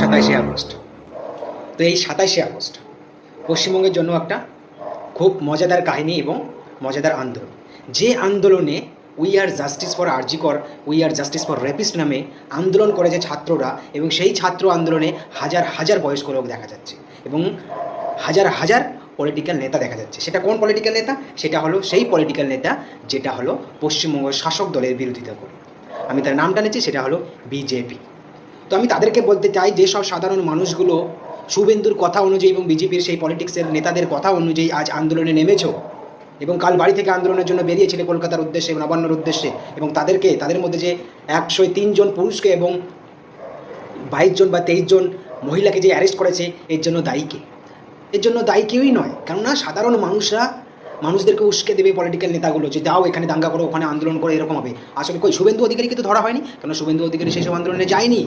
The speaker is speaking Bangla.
সাতাশে আগস্ট। তো এই 27শে আগস্ট পশ্চিমবঙ্গের জন্য একটা খুব মজাদার কাহিনী এবং মজাদার আন্দোলন। যে আন্দোলনে we are justice for RG Kar, we are justice for rapist নামে আন্দোলন করেছে ছাত্ররা, এবং সেই ছাত্র আন্দোলনে হাজার হাজার বয়স্ক লোক দেখা যাচ্ছে এবং হাজার হাজার পলিটিক্যাল নেতা দেখা যাচ্ছে। সেটা কোন পলিটিক্যাল নেতা? সেটা হলো সেই পলিটিক্যাল নেতা যেটা হলো পশ্চিমবঙ্গের শাসক দলের বিরোধিতা করে। আমি তার নামটা নিচ্ছি, সেটা হলো বিজেপি। তো আমি তাদেরকে বলতে চাই, যেসব সাধারণ মানুষগুলো শুভেন্দুর কথা অনুযায়ী এবং বিজেপির সেই পলিটিক্সের নেতাদের কথা অনুযায়ী আজ আন্দোলনে নেমেছো এবং কাল বাড়ি থেকে আন্দোলনের জন্য বেরিয়েছিলে কলকাতার উদ্দেশ্যে, নবান্নর উদ্দেশ্যে, এবং তাদের মধ্যে যে 103 জন পুরুষকে এবং 22 জন বা 23 জন মহিলাকে যে অ্যারেস্ট করেছে, এর জন্য দায়ী কে? এর জন্য দায়ী কেউই নয়। কেননা সাধারণ মানুষদেরকে উস্কে দেবে পলিটিক্যাল নেতাগুলো, যে যাও এখানে দাঙ্গা করো, ওখানে আন্দোলন করো, এরকম হবে। আসলে কই শুভেন্দু অধিকারীকে তো ধরা হয়নি, কেন শুভেন্দু অধিকারী সেসব আন্দোলনে যায়নি।